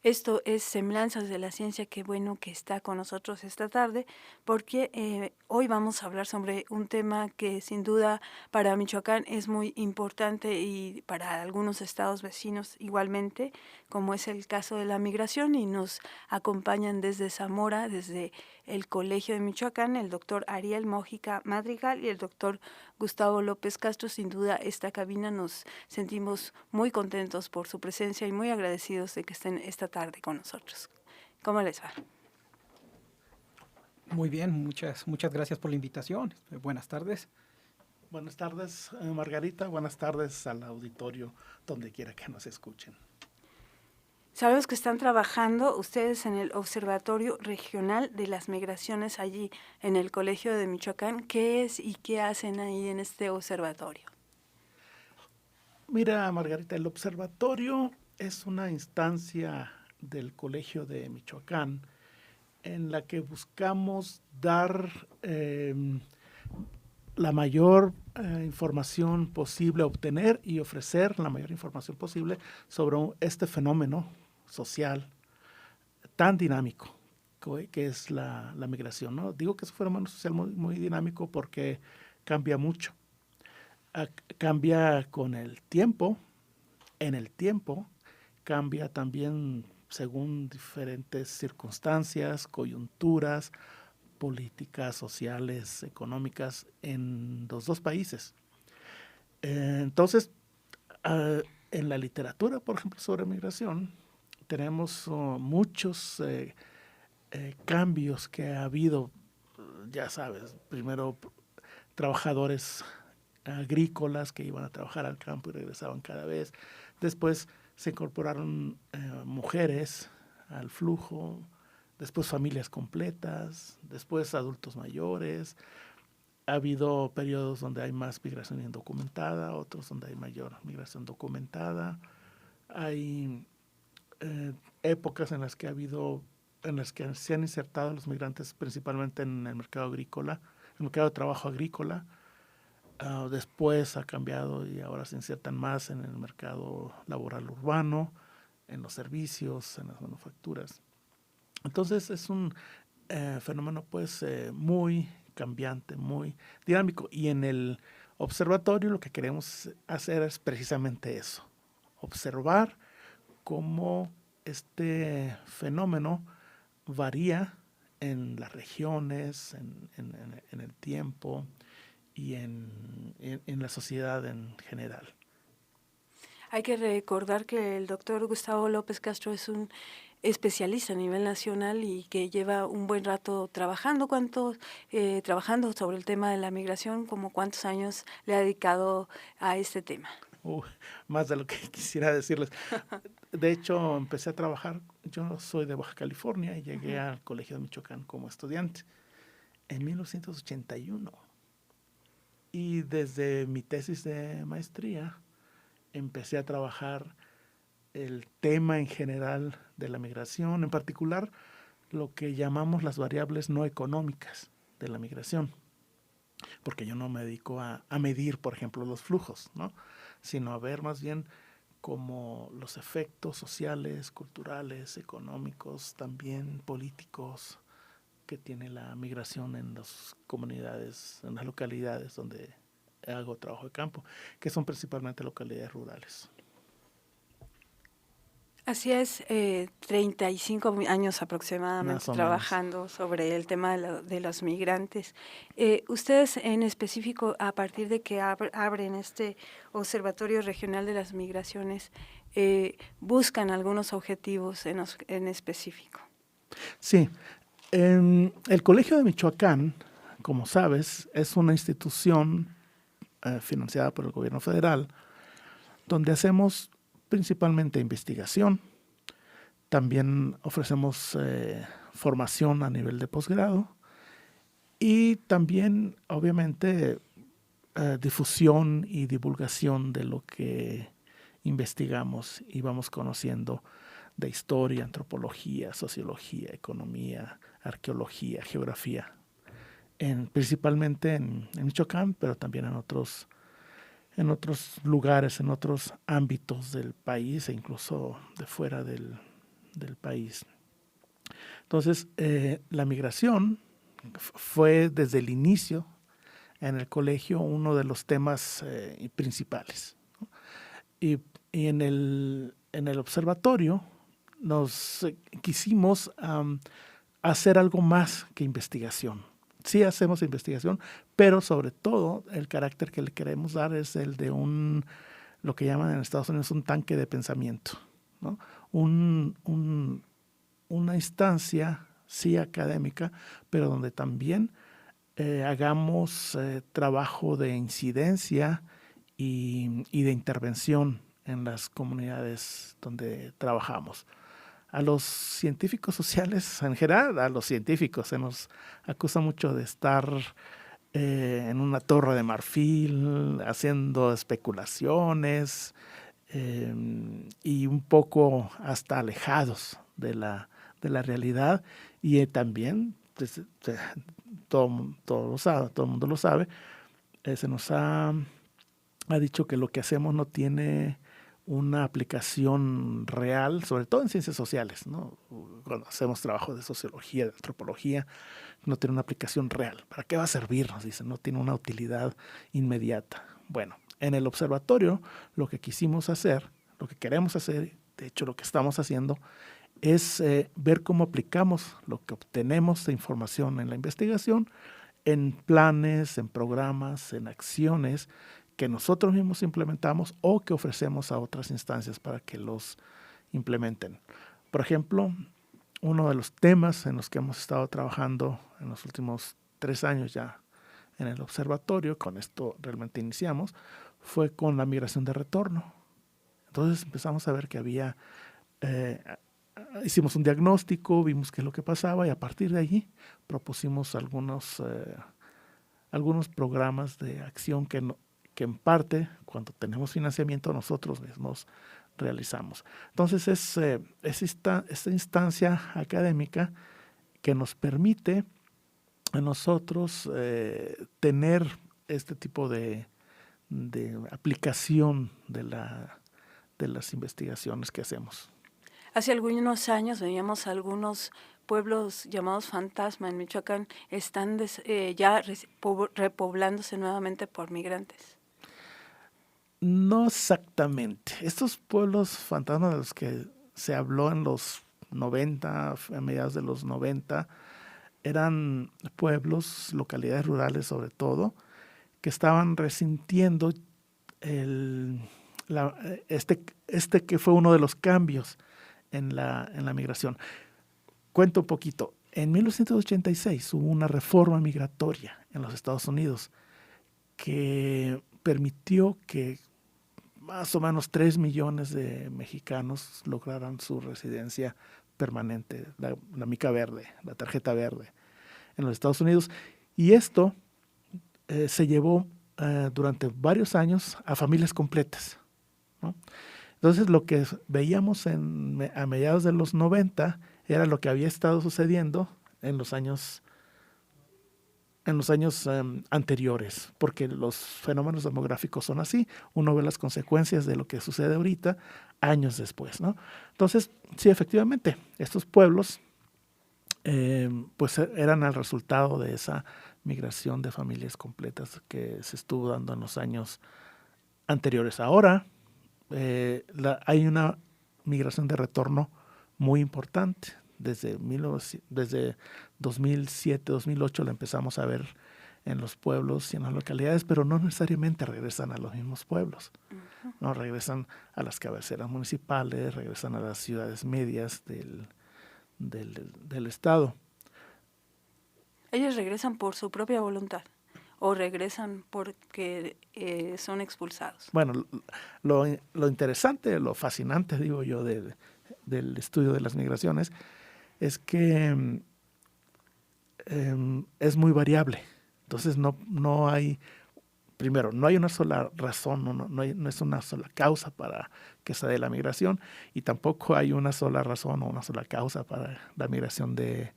Esto es Semblanzas de la Ciencia, qué bueno que está con nosotros esta tarde, porque hoy vamos a hablar sobre un tema que sin duda para Michoacán es muy importante y para algunos estados vecinos igualmente, como es el caso de la migración, y nos acompañan desde Zamora, desde el Colegio de Michoacán, el doctor Ariel Mójica Madrigal y el doctor Gustavo López Castro. Sin duda esta cabina nos sentimos muy contentos por su presencia y muy agradecidos de que estén esta tarde con nosotros. ¿Cómo les va? Muy bien, muchas gracias por la invitación. Buenas tardes. Buenas tardes, Margarita. Buenas tardes al auditorio, donde quiera que nos escuchen. Sabemos que están trabajando ustedes en el Observatorio Regional de las Migraciones allí en el Colegio de Michoacán. ¿Qué es y qué hacen ahí en este observatorio? Mira, Margarita, el observatorio es una instancia del Colegio de Michoacán en la que buscamos dar la mayor información posible, obtener y ofrecer la mayor información posible sobre este fenómeno social tan dinámico que es la migración, ¿no? Digo que es un fenómeno social muy dinámico porque cambia mucho. Cambia con el tiempo, en el tiempo, cambia también según diferentes circunstancias, coyunturas, políticas, sociales, económicas en los dos países. Entonces, en la literatura, por ejemplo, sobre migración, tenemos muchos cambios que ha habido, ya sabes, primero trabajadores agrícolas que iban a trabajar al campo y regresaban cada vez. Después se incorporaron mujeres al flujo, después familias completas, después adultos mayores. Ha habido periodos donde hay más migración indocumentada, otros donde hay mayor migración documentada. Hay épocas en las que en las que se han insertado los migrantes principalmente en el mercado agrícola, el mercado de trabajo agrícola. Después ha cambiado y ahora se insertan más en el mercado laboral urbano, en los servicios, en las manufacturas. Entonces es un fenómeno pues muy cambiante, muy dinámico. Y en el observatorio lo que queremos hacer es precisamente eso, observar cómo este fenómeno varía en las regiones, en el tiempo y en la sociedad en general. Hay que recordar que el doctor Gustavo López Castro es un especialista a nivel nacional y que lleva un buen rato trabajando. Trabajando sobre el tema de la migración? ¿Como cuántos años le ha dedicado a este tema? Más de lo que quisiera decirles. De hecho, empecé a trabajar, yo soy de Baja California y llegué al Colegio de Michoacán como estudiante en 1981. Y desde mi tesis de maestría empecé a trabajar el tema en general de la migración, en particular lo que llamamos las variables no económicas de la migración, porque yo no me dedico a medir, por ejemplo, los flujos, ¿no? Sino a ver más bien como los efectos sociales, culturales, económicos, también políticos que tiene la migración en las comunidades, en las localidades donde hago trabajo de campo, que son principalmente localidades rurales. Así es, 35 años aproximadamente Más o menos. trabajando sobre el tema de los migrantes. Ustedes en específico, a partir de que abren este Observatorio Regional de las Migraciones, buscan algunos objetivos en específico. Sí, el Colegio de Michoacán, como sabes, es una institución financiada por el gobierno federal, donde hacemos principalmente investigación. También ofrecemos formación a nivel de posgrado y también, obviamente, difusión y divulgación de lo que investigamos y vamos conociendo de historia, antropología, sociología, economía, arqueología, geografía, principalmente en Michoacán, pero también en otros lugares, en otros ámbitos del país e incluso de fuera del país. Entonces, la migración fue desde el inicio en el colegio uno de los temas principales, ¿no? Y en el observatorio nos quisimos hacer algo más que investigación. Sí hacemos investigación, pero sobre todo el carácter que le queremos dar es el de lo que llaman en Estados Unidos un tanque de pensamiento, ¿no? Una instancia, sí académica, pero donde también hagamos trabajo de incidencia y de intervención en las comunidades donde trabajamos. A los científicos sociales, en general a los científicos, se nos acusa mucho de estar en una torre de marfil, haciendo especulaciones y un poco hasta alejados de la realidad. Y también, pues, todo el mundo lo sabe, se nos ha dicho que lo que hacemos no tiene una aplicación real, sobre todo en ciencias sociales, ¿no? Cuando hacemos trabajo de sociología, de antropología, no tiene una aplicación real. ¿Para qué va a servir? Nos dicen, no tiene una utilidad inmediata. Bueno, en el observatorio lo que quisimos hacer, lo que queremos hacer, de hecho lo que estamos haciendo, es ver cómo aplicamos lo que obtenemos de información en la investigación en planes, en programas, en acciones que nosotros mismos implementamos o que ofrecemos a otras instancias para que los implementen. Por ejemplo, uno de los temas en los que hemos estado trabajando en los últimos 3 años ya en el observatorio, con esto realmente iniciamos, fue con la migración de retorno. Entonces empezamos a ver que había, hicimos un diagnóstico, vimos qué es lo que pasaba y a partir de allí propusimos algunos programas de acción que en parte, cuando tenemos financiamiento, nosotros mismos realizamos. Entonces es esta instancia académica que nos permite a nosotros tener este tipo de aplicación de las investigaciones que hacemos. Hace algunos años veíamos algunos pueblos llamados fantasma en Michoacán, están ya repoblándose nuevamente por migrantes. No exactamente. Estos pueblos fantasmas de los que se habló en los 90, a mediados de los 90, eran pueblos, localidades rurales sobre todo, que estaban resintiendo este que fue uno de los cambios en la migración. Cuento un poquito. En 1986 hubo una reforma migratoria en los Estados Unidos que permitió que más o menos 3 millones de mexicanos lograran su residencia permanente, la mica verde, la tarjeta verde en los Estados Unidos. Y esto se llevó durante varios años a familias completas, ¿no? Entonces lo que veíamos a mediados de los 90 era lo que había estado sucediendo en los años anteriores, porque los fenómenos demográficos son así, uno ve las consecuencias de lo que sucede ahorita años después, ¿no? Entonces, sí, efectivamente, estos pueblos pues eran el resultado de esa migración de familias completas que se estuvo dando en los años anteriores. Ahora hay una migración de retorno muy importante. Desde 2007, 2008 la empezamos a ver en los pueblos y en las localidades, pero no necesariamente regresan a los mismos pueblos. Uh-huh. No, regresan a las cabeceras municipales, regresan a las ciudades medias del estado. ¿Ellos regresan por su propia voluntad o regresan porque son expulsados? Bueno, lo interesante, lo fascinante, digo yo, del estudio de las migraciones es que es muy variable. Entonces no hay, primero, no hay una sola razón, no es una sola causa para que se dé la migración y tampoco hay una sola razón o una sola causa para la migración de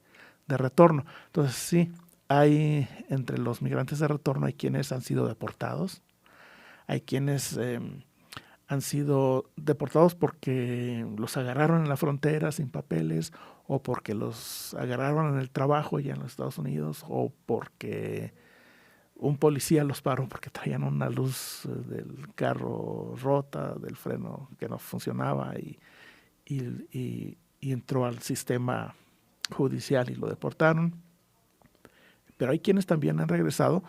retorno. Entonces sí, hay entre los migrantes de retorno hay quienes han sido deportados, hay quienes han sido deportados porque los agarraron en la frontera sin papeles, o porque los agarraron en el trabajo ya en los Estados Unidos, o porque un policía los paró porque traían una luz del carro rota, del freno que no funcionaba, y entró al sistema judicial y lo deportaron. Pero hay quienes también han regresado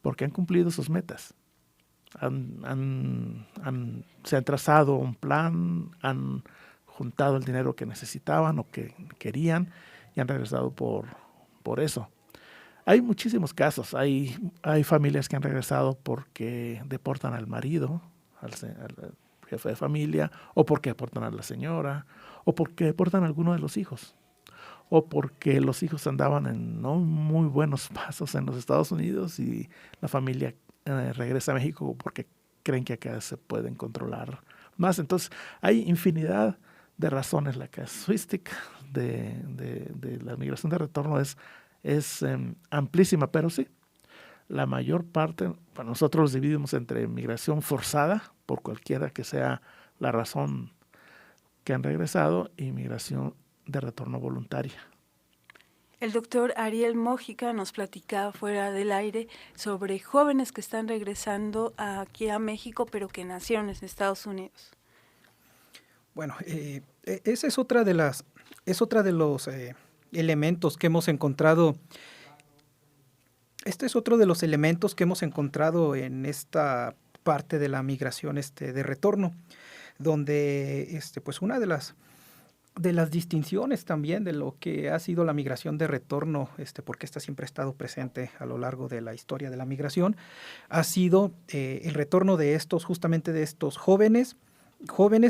porque han cumplido sus metas. Se han trazado un plan, han juntado el dinero que necesitaban o que querían y han regresado por eso. Hay muchísimos casos. Hay familias que han regresado porque deportan al marido, al jefe de familia, o porque deportan a la señora, o porque deportan a alguno de los hijos, o porque los hijos andaban en no muy buenos pasos en los Estados Unidos y la familia regresa a México porque creen que acá se pueden controlar más. Entonces hay infinidad de razones. La casuística de la migración de retorno es amplísima, pero sí, la mayor parte, para nosotros los dividimos entre migración forzada, por cualquiera que sea la razón que han regresado, y migración de retorno voluntaria. El doctor Ariel Mójica nos platicaba fuera del aire sobre jóvenes que están regresando aquí a México, pero que nacieron en Estados Unidos. Bueno, esa es otra de los elementos que hemos encontrado. Este es otro de los elementos que hemos encontrado en esta parte de la migración de retorno, donde pues una de las distinciones también de lo que ha sido la migración de retorno, porque esta siempre ha estado presente a lo largo de la historia de la migración, ha sido el retorno de justamente de estos jóvenes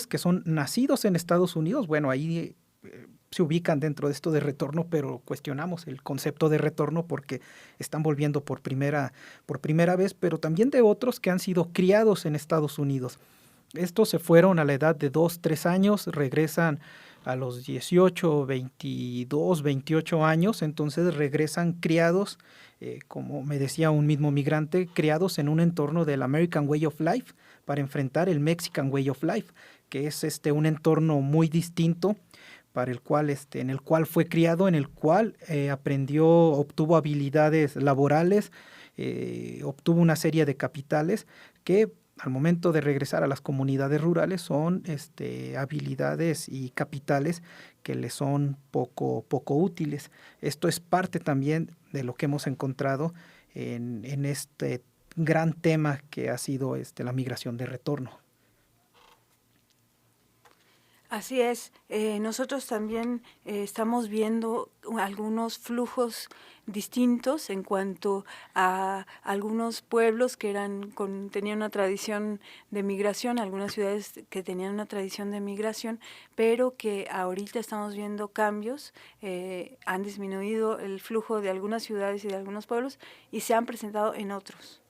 que son nacidos en Estados Unidos. Bueno, ahí se ubican dentro de esto de retorno, pero cuestionamos el concepto de retorno porque están volviendo por primera vez, pero también de otros que han sido criados en Estados Unidos. Estos se fueron a la edad de 2, 3 años, regresan a los 18, 22, 28 años, entonces regresan criados, como me decía un mismo migrante, criados en un entorno del American Way of Life para enfrentar el Mexican Way of Life, que es un entorno muy distinto para el cual, en el cual fue criado, en el cual aprendió, obtuvo habilidades laborales, obtuvo una serie de capitales que al momento de regresar a las comunidades rurales son habilidades y capitales que le son poco útiles. Esto es parte también de lo que hemos encontrado en este gran tema que ha sido la migración de retorno. Así es, nosotros también estamos viendo algunos flujos distintos en cuanto a algunos pueblos que tenían una tradición de migración, algunas ciudades que tenían una tradición de migración, pero que ahorita estamos viendo cambios, han disminuido el flujo de algunas ciudades y de algunos pueblos y se han presentado en otros.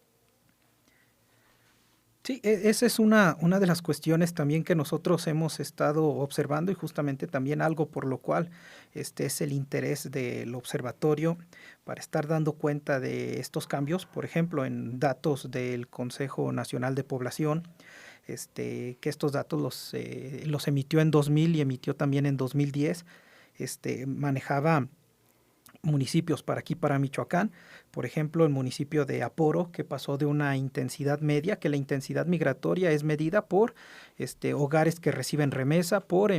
Sí, esa es una de las cuestiones también que nosotros hemos estado observando y justamente también algo por lo cual es el interés del observatorio para estar dando cuenta de estos cambios. Por ejemplo, en datos del Consejo Nacional de Población, que estos datos los emitió en 2000 y emitió también en 2010, manejaba municipios para Michoacán, por ejemplo el municipio de Aporo, que pasó de una intensidad media, que la intensidad migratoria es medida por hogares que reciben remesa, por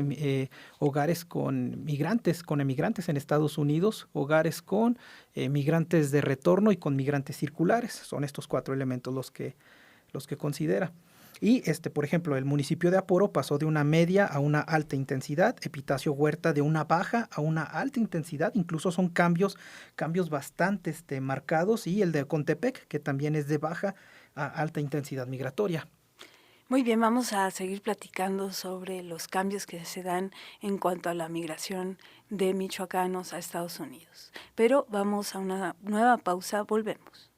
hogares con emigrantes en Estados Unidos, hogares con migrantes de retorno y con migrantes circulares. Son estos 4 elementos los que considera. Y por ejemplo, el municipio de Aporo pasó de una media a una alta intensidad, Epitacio Huerta de una baja a una alta intensidad, incluso son cambios bastante marcados, y el de Contepec, que también es de baja a alta intensidad migratoria. Muy bien, vamos a seguir platicando sobre los cambios que se dan en cuanto a la migración de michoacanos a Estados Unidos. Pero vamos a una nueva pausa, volvemos.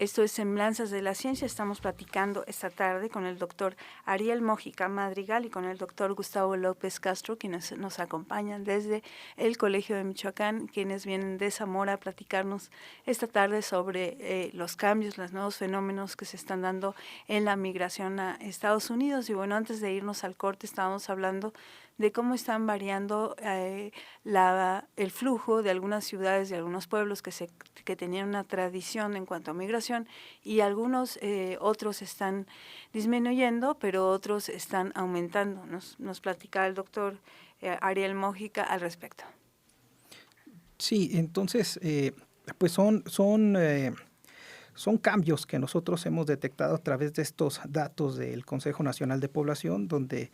Esto es Semblanzas de la Ciencia. Estamos platicando esta tarde con el doctor Ariel Mójica Madrigal y con el doctor Gustavo López Castro, quienes nos acompañan desde el Colegio de Michoacán, quienes vienen de Zamora a platicarnos esta tarde sobre los cambios, los nuevos fenómenos que se están dando en la migración a Estados Unidos. Y bueno, antes de irnos al corte estábamos hablando de cómo están variando el flujo de algunas ciudades, de algunos pueblos que tenían una tradición en cuanto a migración, y algunos otros están disminuyendo, pero otros están aumentando. Nos platicaba el doctor Ariel Mójica al respecto. Sí, entonces, pues son cambios que nosotros hemos detectado a través de estos datos del Consejo Nacional de Población, donde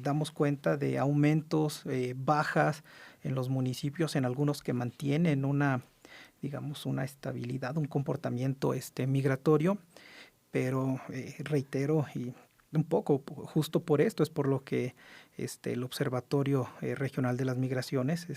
damos cuenta de aumentos, bajas en los municipios, en algunos que mantienen una estabilidad, un comportamiento migratorio, pero reitero, y un poco justo por esto es por lo que el Observatorio Regional de las Migraciones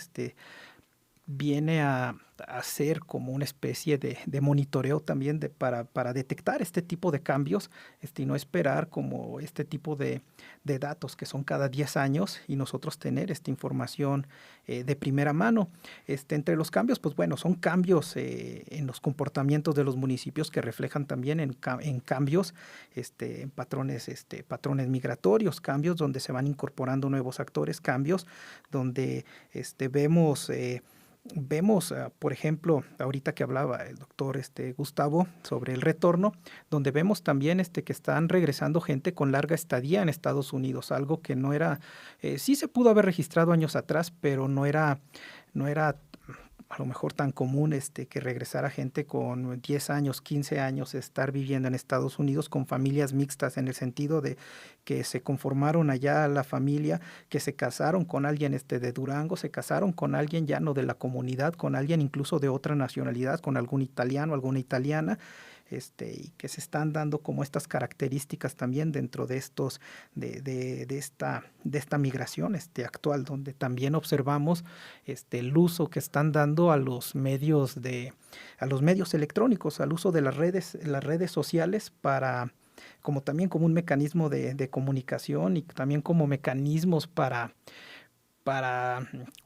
viene a hacer como una especie de monitoreo también para detectar este tipo de cambios, y no esperar como este tipo de datos que son cada 10 años y nosotros tener esta información de primera mano. Entre los cambios, pues bueno, son cambios en los comportamientos de los municipios que reflejan también en cambios, en patrones migratorios, cambios donde se van incorporando nuevos actores, cambios donde vemos, por ejemplo, ahorita que hablaba el doctor Gustavo sobre el retorno, donde vemos también que están regresando gente con larga estadía en Estados Unidos, algo que no era, sí se pudo haber registrado años atrás, pero no era a lo mejor tan común que regresara gente con 10 años, 15 años, estar viviendo en Estados Unidos con familias mixtas, en el sentido de que se conformaron allá la familia, que se casaron con alguien de Durango, se casaron con alguien ya no de la comunidad, con alguien incluso de otra nacionalidad, con algún italiano, alguna italiana, y que se están dando como estas características también dentro de estos de esta migración actual, donde también observamos el uso que están dando a los medios electrónicos, al uso de las redes sociales como también como un mecanismo de comunicación, y también como mecanismos para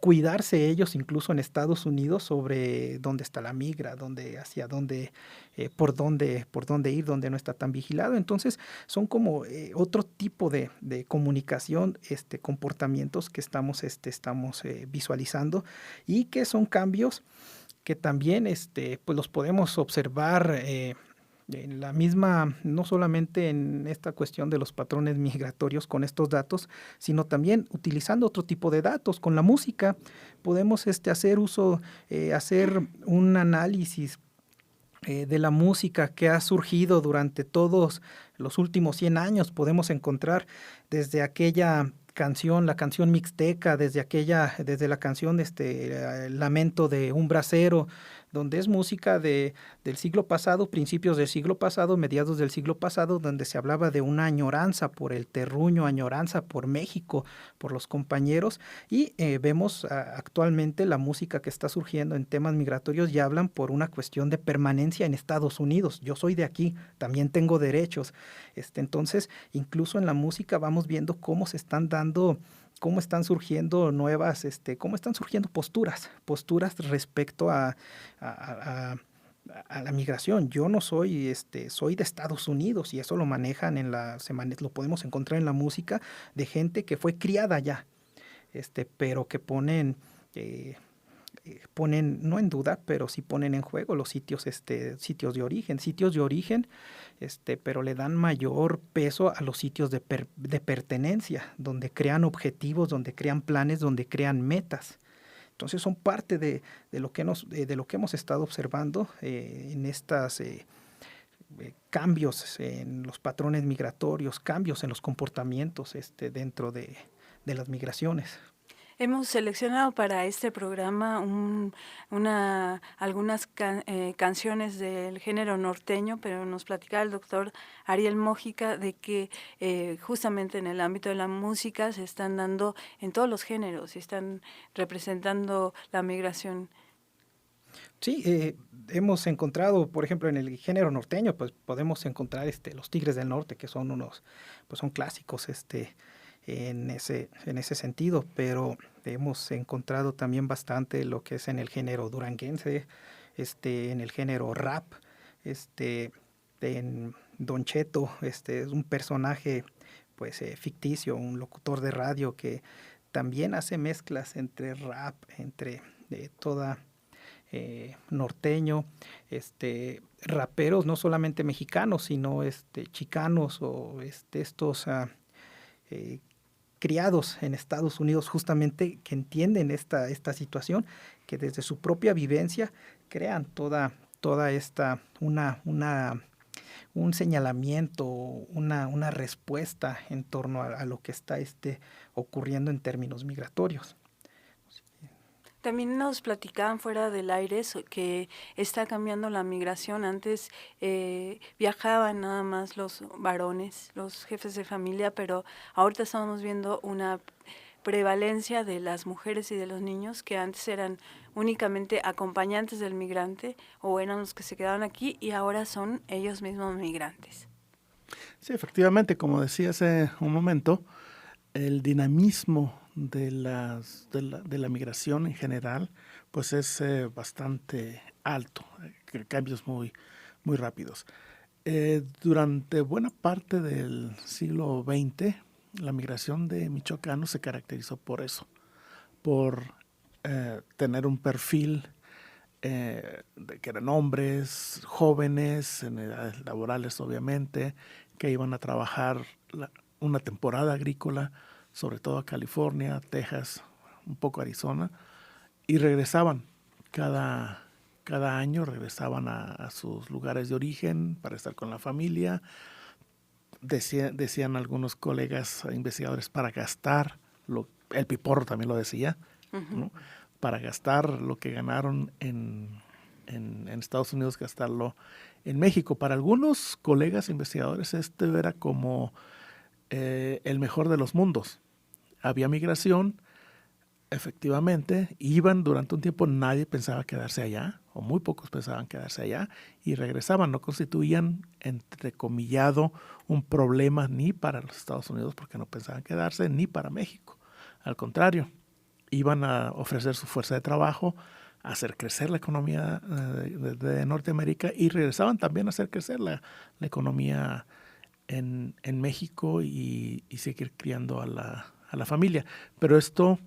cuidarse ellos, incluso en Estados Unidos, sobre dónde está la migra, hacia dónde, por dónde ir, dónde no está tan vigilado. Entonces son como otro tipo de comunicación, comportamientos que estamos visualizando, y que son cambios que también pues los podemos observar en la misma, no solamente en esta cuestión de los patrones migratorios con estos datos, sino también utilizando otro tipo de datos. Con la música podemos hacer un análisis de la música que ha surgido durante todos los últimos 100 años. Podemos encontrar desde aquella canción, la canción mixteca, desde la canción Lamento de un bracero, donde es música del siglo pasado, principios del siglo pasado, mediados del siglo pasado, donde se hablaba de una añoranza por el terruño, añoranza por México, por los compañeros, y vemos actualmente la música que está surgiendo en temas migratorios, y hablan por una cuestión de permanencia en Estados Unidos. Yo soy de aquí, también tengo derechos. Entonces, incluso en la música vamos viendo cómo están surgiendo cómo están surgiendo posturas respecto a la migración. Yo no soy, soy de Estados Unidos, y eso lo manejan lo podemos encontrar en la música de gente que fue criada allá, pero que ponen, no en duda, pero sí ponen en juego los sitios de origen, pero le dan mayor peso a los sitios de pertenencia, donde crean objetivos, donde crean planes, donde crean metas. Entonces son parte de lo que hemos estado observando en estos cambios en los patrones migratorios, cambios en los comportamientos dentro de las migraciones. Hemos seleccionado para este programa algunas canciones del género norteño, pero nos platicaba el doctor Ariel Mójica de que justamente en el ámbito de la música se están dando en todos los géneros, se están representando la migración. Sí, hemos encontrado, por ejemplo, en el género norteño, pues podemos encontrar los Tigres del Norte, que son pues son clásicos en ese sentido, pero hemos encontrado también bastante lo que es en el género duranguense, en el género rap, en Don Cheto, es un personaje pues ficticio, un locutor de radio que también hace mezclas entre rap, entre toda norteño, raperos no solamente mexicanos, sino chicanos o estos eh, criados en Estados Unidos justamente que entienden esta situación, que desde su propia vivencia crean toda un señalamiento, una respuesta en torno a lo que está ocurriendo en términos migratorios. También nos platicaban fuera del aire que está cambiando la migración. Antes viajaban nada más los varones, los jefes de familia, pero ahorita estamos viendo una prevalencia de las mujeres y de los niños que antes eran únicamente acompañantes del migrante o eran los que se quedaban aquí y ahora son ellos mismos migrantes. Sí, efectivamente, como decía hace un momento, el dinamismo de la migración en general, pues es bastante alto, cambios muy, muy rápidos. Durante buena parte del siglo XX, la migración de michoacanos se caracterizó por eso, por tener un perfil de que eran hombres jóvenes, en edades laborales obviamente, que iban a trabajar una temporada agrícola, sobre todo a California, Texas, un poco Arizona, y regresaban cada año, regresaban a sus lugares de origen para estar con la familia. Decían algunos colegas investigadores para gastar, el Piporro también lo decía, ¿no? Para gastar lo que ganaron en Estados Unidos, gastarlo en México. Para algunos colegas investigadores era como el mejor de los mundos. Había migración, efectivamente, iban durante un tiempo, nadie pensaba quedarse allá, o muy pocos pensaban quedarse allá, y regresaban, no constituían, entrecomillado, un problema ni para los Estados Unidos, porque no pensaban quedarse, ni para México. Al contrario, iban a ofrecer su fuerza de trabajo, a hacer crecer la economía de Norteamérica, y regresaban también a hacer crecer la economía en México y seguir criando a la familia. Pero esta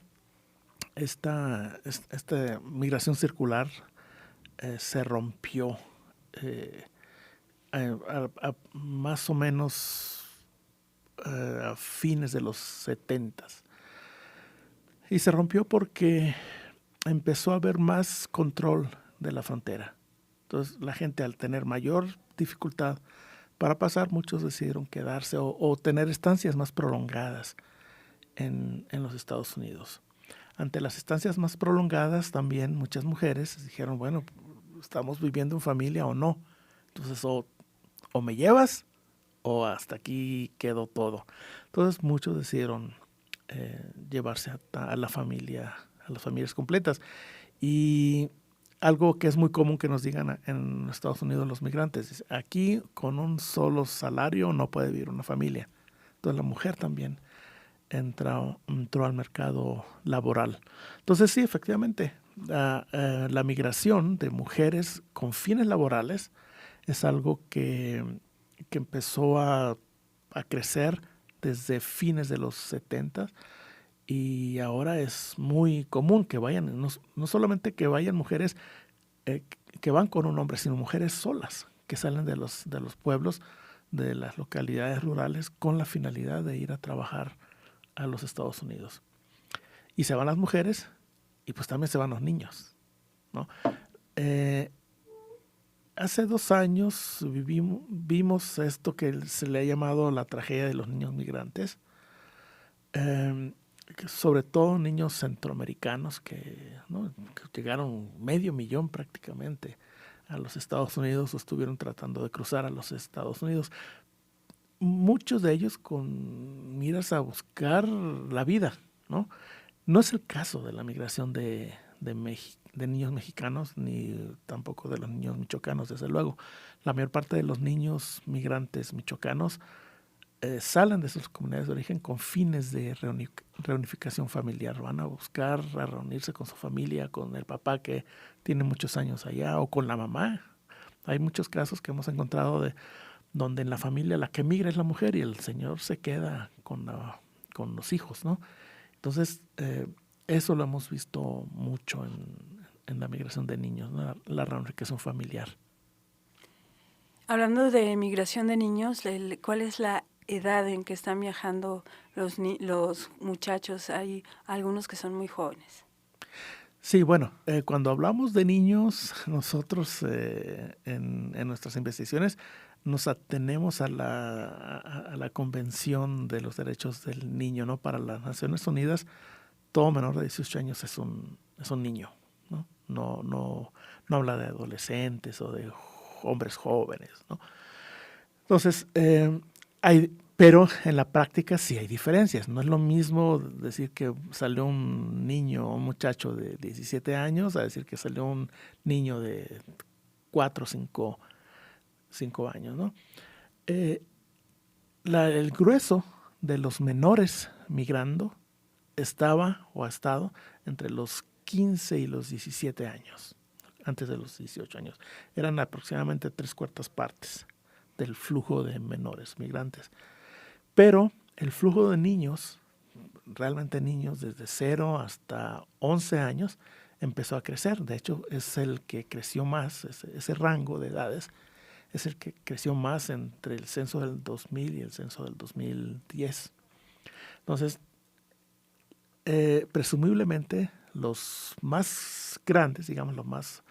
migración circular se rompió más o menos a fines de los 70s. Y se rompió porque empezó a haber más control de la frontera. Entonces la gente, al tener mayor dificultad para pasar, muchos decidieron quedarse o tener estancias más prolongadas en los Estados Unidos. Ante las estancias más prolongadas, también muchas mujeres dijeron, bueno, estamos viviendo en familia o no. Entonces o me llevas o hasta aquí quedó todo. Entonces muchos decidieron llevarse a la familia, a las familias completas. Y algo que es muy común que nos digan en Estados Unidos los migrantes, aquí con un solo salario no puede vivir una familia. Entonces la mujer también entró al mercado laboral. Entonces sí, efectivamente, la migración de mujeres con fines laborales es algo que empezó a crecer desde fines de los 70 y ahora es muy común que vayan, no solamente que vayan mujeres que van con un hombre, sino mujeres solas que salen de los pueblos, de las localidades rurales con la finalidad de ir a trabajar a los Estados Unidos. Y se van las mujeres y pues también se van los niños, ¿no? Hace 2 años vimos esto que se le ha llamado la tragedia de los niños migrantes, sobre todo niños centroamericanos que llegaron 500,000 prácticamente a los Estados Unidos o estuvieron tratando de cruzar a los Estados Unidos. Muchos de ellos con miras a buscar la vida, ¿no? No es el caso de la migración de de niños mexicanos, ni tampoco de los niños michoacanos, desde luego. La mayor parte de los niños migrantes michoacanos salen de sus comunidades de origen con fines de reunificación familiar. Van a buscar a reunirse con su familia, con el papá que tiene muchos años allá, o con la mamá. Hay muchos casos que hemos encontrado donde en la familia la que migra es la mujer y el señor se queda con los hijos, ¿no? Entonces, eso lo hemos visto mucho en la migración de niños, ¿no? La reunificación familiar. Hablando de migración de niños, ¿cuál es la edad en que están viajando los muchachos? Hay algunos que son muy jóvenes. Sí, bueno, cuando hablamos de niños, nosotros en nuestras investigaciones nos atenemos a la Convención de los Derechos del Niño, ¿no? Para las Naciones Unidas, todo menor de 18 años es un niño, ¿no? No habla de adolescentes o de hombres jóvenes, ¿no? Entonces, pero en la práctica sí hay diferencias. No es lo mismo decir que salió un niño o un muchacho de 17 años a decir que salió un niño de 4 o 5 años, ¿no? El grueso de los menores migrando estaba o ha estado entre los 15 y los 17 años, antes de los 18 años. Eran aproximadamente 3/4 partes del flujo de menores migrantes. Pero el flujo de niños, realmente niños desde 0 hasta 11 años, empezó a crecer. De hecho, es el que creció más, ese rango de edades, es el que creció más entre el censo del 2000 y el censo del 2010. Entonces, presumiblemente, los más grandes, digamos, los más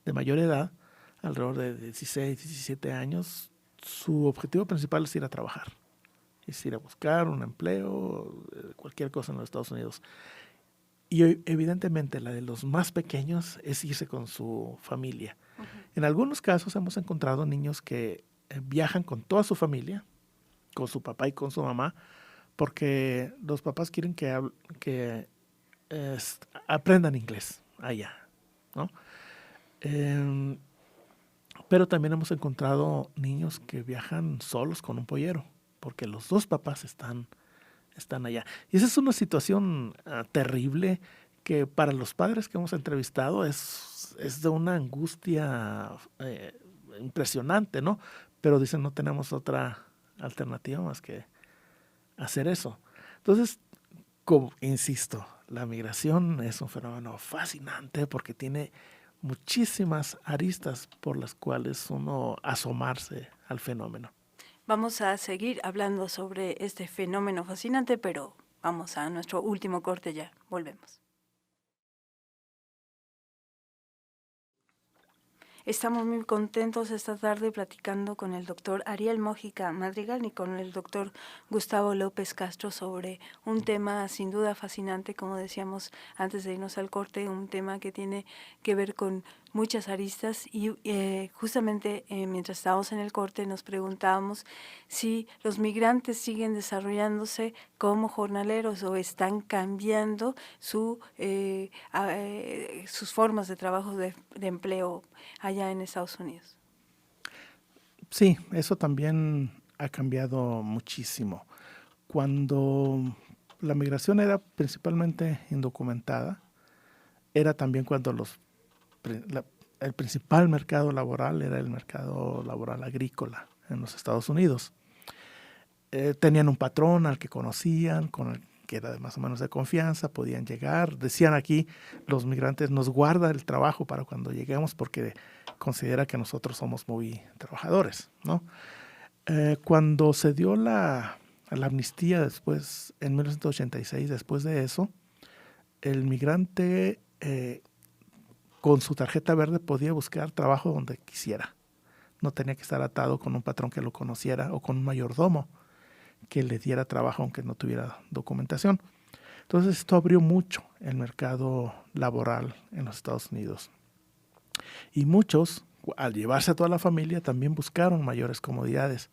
de mayor edad, alrededor de 16, 17 años, su objetivo principal es ir a trabajar. Es ir a buscar un empleo, cualquier cosa en los Estados Unidos. Y evidentemente la de los más pequeños es irse con su familia. Uh-huh. En algunos casos hemos encontrado niños que viajan con toda su familia, con su papá y con su mamá, porque los papás quieren que aprendan inglés allá, ¿no? Pero también hemos encontrado niños que viajan solos con un pollero, porque los dos papás están allá. Y esa es una situación terrible que para los padres que hemos entrevistado es de una angustia impresionante, ¿no? Pero dicen, no tenemos otra alternativa más que hacer eso. Entonces, insisto, la migración es un fenómeno fascinante porque tiene muchísimas aristas por las cuales uno asomarse al fenómeno. Vamos a seguir hablando sobre este fenómeno fascinante, pero vamos a nuestro último corte ya. Volvemos. Estamos muy contentos esta tarde platicando con el doctor Ariel Mójica Madrigal y con el doctor Gustavo López Castro sobre un tema sin duda fascinante, como decíamos antes de irnos al corte, un tema que tiene que ver con muchas aristas y justamente mientras estábamos en el corte nos preguntábamos si los migrantes siguen desarrollándose como jornaleros o están cambiando sus formas de trabajo de empleo allá en Estados Unidos. Sí, eso también ha cambiado muchísimo. Cuando la migración era principalmente indocumentada, era también cuando el principal mercado laboral era el mercado laboral agrícola en los Estados Unidos. Tenían un patrón al que conocían, con el que era más o menos de confianza, podían llegar. Decían aquí, los migrantes nos guarda el trabajo para cuando lleguemos porque considera que nosotros somos muy trabajadores, ¿no? Cuando se dio la amnistía después, en 1986, después de eso, el migrante con su tarjeta verde podía buscar trabajo donde quisiera. No tenía que estar atado con un patrón que lo conociera o con un mayordomo que le diera trabajo aunque no tuviera documentación. Entonces esto abrió mucho el mercado laboral en los Estados Unidos. Y muchos, al llevarse a toda la familia, también buscaron mayores comodidades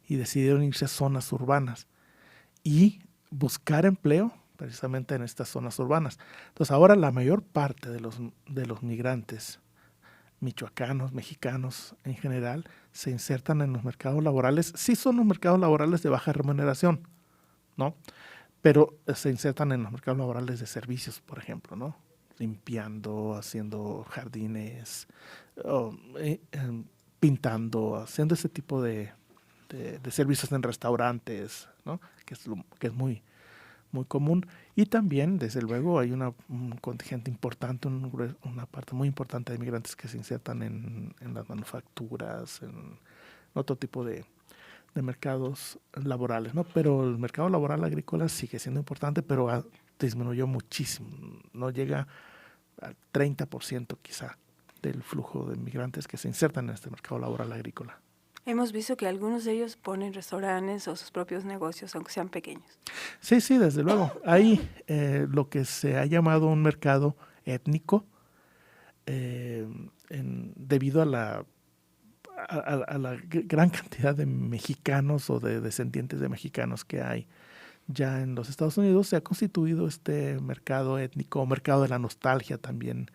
y decidieron irse a zonas urbanas y buscar empleo precisamente en estas zonas urbanas. Entonces ahora la mayor parte de los migrantes michoacanos, mexicanos en general, se insertan en los mercados laborales. Sí son los mercados laborales de baja remuneración, ¿no? Pero se insertan en los mercados laborales de servicios, por ejemplo, ¿no? Limpiando, haciendo jardines, pintando, haciendo ese tipo de servicios en restaurantes, ¿no? Que es muy, muy común. Y también, desde luego, hay un contingente importante, una parte muy importante de migrantes que se insertan en las manufacturas, en otro tipo de mercados laborales, ¿no? Pero el mercado laboral agrícola sigue siendo importante, pero disminuyó muchísimo. No llega al 30% quizá del flujo de migrantes que se insertan en este mercado laboral agrícola. Hemos visto que algunos de ellos ponen restaurantes o sus propios negocios, aunque sean pequeños. Sí, sí, desde luego. Hay lo que se ha llamado un mercado étnico debido a la gran cantidad de mexicanos o de descendientes de mexicanos que hay ya en los Estados Unidos. Se ha constituido este mercado étnico, mercado de la nostalgia también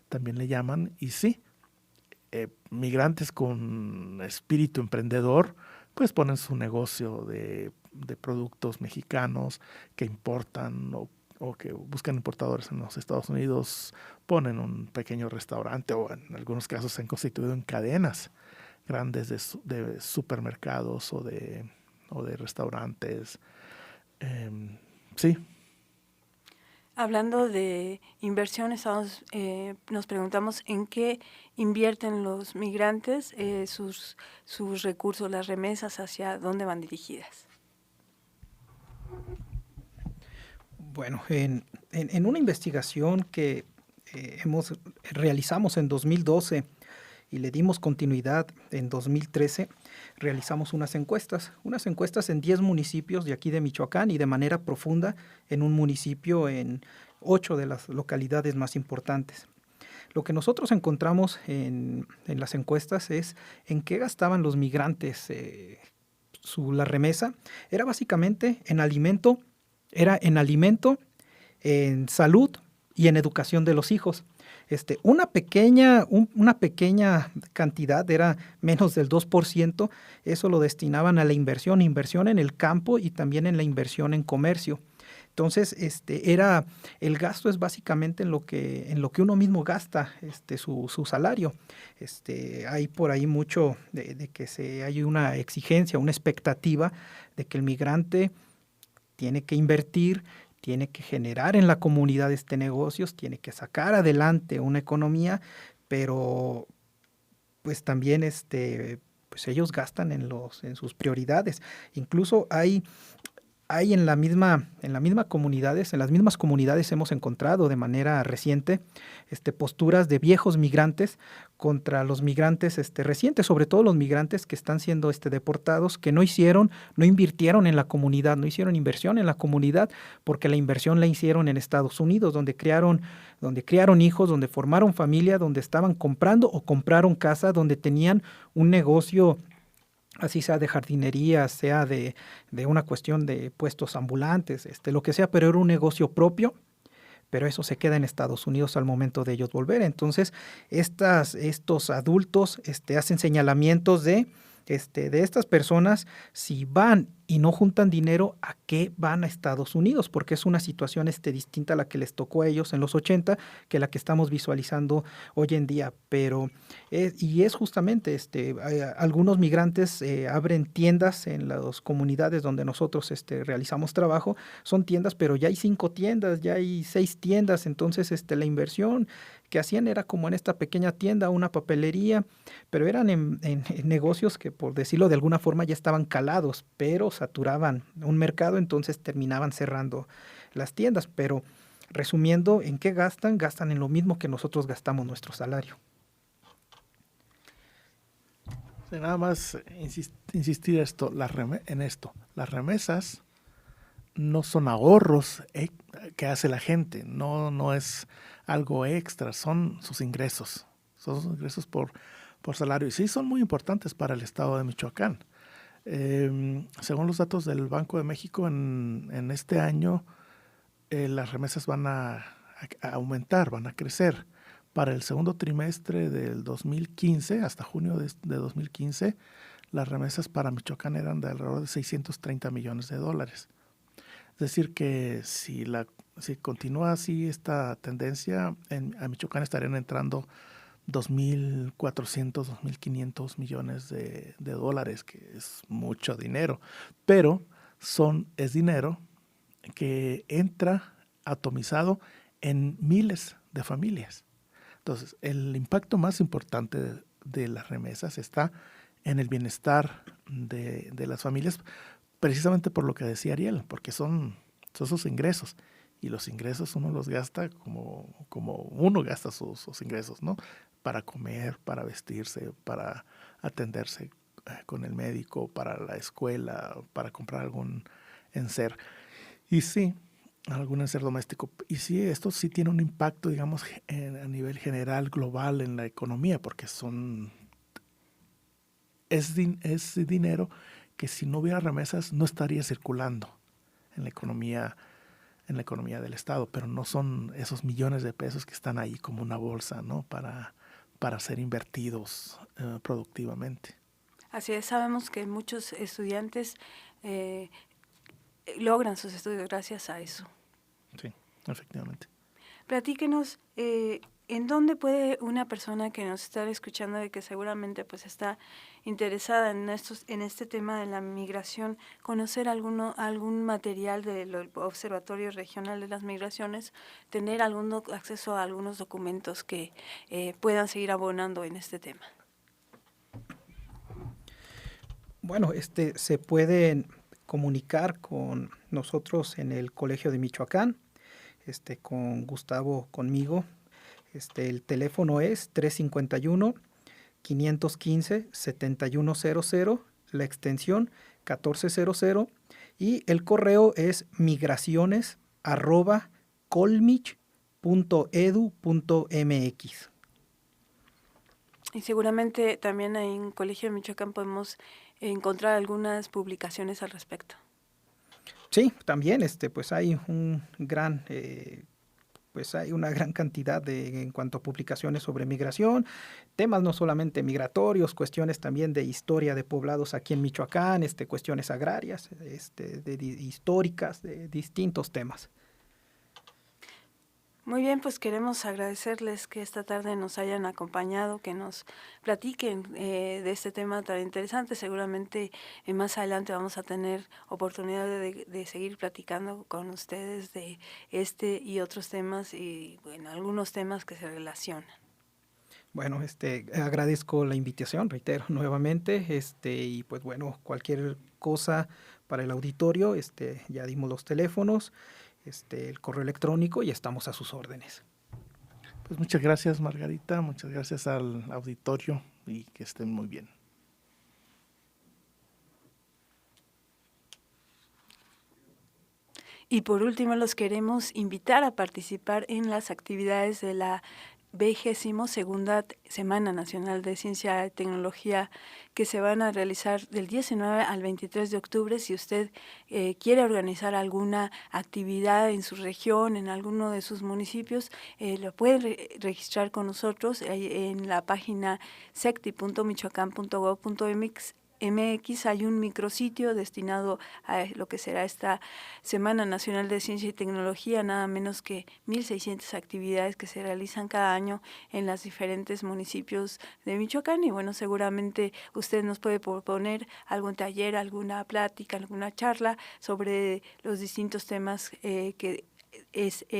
le llaman, y sí, migrantes con espíritu emprendedor pues ponen su negocio de productos mexicanos que importan o que buscan importadores en los Estados Unidos, ponen un pequeño restaurante o en algunos casos se han constituido en cadenas grandes de supermercados o de restaurantes. Sí. Hablando de inversiones, nos preguntamos en qué invierten los migrantes sus recursos, las remesas, hacia dónde van dirigidas. Bueno, en una investigación que realizamos en 2012 y le dimos continuidad en 2013, realizamos unas encuestas en 10 municipios de aquí de Michoacán y de manera profunda en un municipio en 8 de las localidades más importantes. Lo que nosotros encontramos en las encuestas es en qué gastaban los migrantes la remesa. Era básicamente en alimento, en salud y en educación de los hijos. Una pequeña cantidad, era menos del 2%, eso lo destinaban a la inversión en el campo y también en la inversión en comercio. Entonces, el gasto es básicamente en lo que uno mismo gasta su salario. Hay por ahí mucho de que hay una exigencia, una expectativa de que el migrante tiene que invertir, tiene que generar en la comunidad negocios, tiene que sacar adelante una economía, pero pues también pues ellos gastan en sus prioridades. Incluso hay en las mismas comunidades hemos encontrado de manera reciente posturas de viejos migrantes contra los migrantes recientes, sobre todo los migrantes que están siendo deportados, que no invirtieron en la comunidad, no hicieron inversión en la comunidad, porque la inversión la hicieron en Estados Unidos, donde criaron hijos, donde formaron familia, donde estaban comprando o compraron casa, donde tenían un negocio, así sea de jardinería, sea de una cuestión de puestos ambulantes, lo que sea, pero era un negocio propio, pero eso se queda en Estados Unidos al momento de ellos volver. Entonces, estos adultos hacen señalamientos de estas personas, si van y no juntan dinero, ¿a qué van a Estados Unidos? Porque es una situación distinta a la que les tocó a ellos en los 80, que la que estamos visualizando hoy en día. Pero, es justamente, algunos migrantes abren tiendas en las comunidades donde nosotros realizamos trabajo. Son tiendas, pero ya hay 5 tiendas, ya hay 6 tiendas. Entonces, la inversión que hacían era como en esta pequeña tienda, una papelería, pero eran en negocios que, por decirlo de alguna forma, ya estaban calados, pero saturaban un mercado, entonces terminaban cerrando las tiendas. Pero resumiendo, ¿en qué gastan? Gastan en lo mismo que nosotros gastamos nuestro salario. Sí, nada más insistir en esto. Las remesas no son ahorros que hace la gente, no es algo extra, son sus ingresos por salario. Y sí, son muy importantes para el estado de Michoacán. Según los datos del Banco de México, en este año las remesas van a aumentar, van a crecer. Para el segundo trimestre del 2015, hasta junio de 2015, las remesas para Michoacán eran de alrededor de $630 millones. Es decir, que si continúa así esta tendencia, a Michoacán estarían entrando 2.400, 2.500 millones de dólares, que es mucho dinero, pero es dinero que entra atomizado en miles de familias. Entonces, el impacto más importante de las remesas está en el bienestar de las familias, precisamente por lo que decía Ariel, porque son sus ingresos, y los ingresos uno los gasta como uno gasta sus ingresos, ¿no? Para comer, para vestirse, para atenderse con el médico, para la escuela, para comprar algún enser. Y sí, algún enser doméstico. Y sí, esto sí tiene un impacto, digamos, a nivel general, global en la economía, porque es dinero que si no hubiera remesas no estaría circulando en la economía del Estado, pero no son esos millones de pesos que están ahí como una bolsa, ¿no? Para ser invertidos productivamente. Así es, sabemos que muchos estudiantes logran sus estudios gracias a eso. Sí, efectivamente. Platíquenos, ¿en dónde puede una persona que nos está escuchando y que seguramente pues está interesada en este tema de la migración, conocer algún material del Observatorio Regional de las Migraciones, tener acceso a algunos documentos que puedan seguir abonando en este tema? Bueno, se pueden comunicar con nosotros en el Colegio de Michoacán, con Gustavo, conmigo. El teléfono es 351-515-7100, la extensión 1400, y el correo es migraciones@colmich.edu.mx. Y seguramente también ahí en Colegio de Michoacán podemos encontrar algunas publicaciones al respecto. Sí, también pues hay hay una gran cantidad en cuanto a publicaciones sobre migración, temas no solamente migratorios, cuestiones también de historia de poblados aquí en Michoacán, cuestiones agrarias, históricas, de distintos temas. Muy bien, pues queremos agradecerles que esta tarde nos hayan acompañado, que nos platiquen de este tema tan interesante. Seguramente más adelante vamos a tener oportunidad de seguir platicando con ustedes de este y otros temas y bueno, algunos temas que se relacionan. Bueno, agradezco la invitación, reitero nuevamente, y pues bueno, cualquier cosa para el auditorio, ya dimos los teléfonos, el correo electrónico y estamos a sus órdenes. Pues muchas gracias, Margarita, muchas gracias al auditorio y que estén muy bien. Y por último, los queremos invitar a participar en las actividades de la 22ª Semana Nacional de Ciencia y Tecnología que se van a realizar del 19 al 23 de octubre. Si usted quiere organizar alguna actividad en su región, en alguno de sus municipios, lo puede registrar con nosotros en la página secti.michoacán.gov.mx. Hay un micrositio destinado a lo que será esta Semana Nacional de Ciencia y Tecnología, nada menos que 1,600 actividades que se realizan cada año en los diferentes municipios de Michoacán. Y bueno, seguramente usted nos puede proponer algún taller, alguna plática, alguna charla sobre los distintos temas que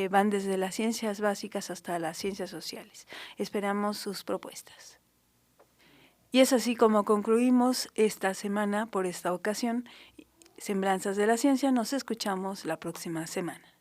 van desde las ciencias básicas hasta las ciencias sociales. Esperamos sus propuestas. Y es así como concluimos esta semana por esta ocasión. Semblanzas de la Ciencia, nos escuchamos la próxima semana.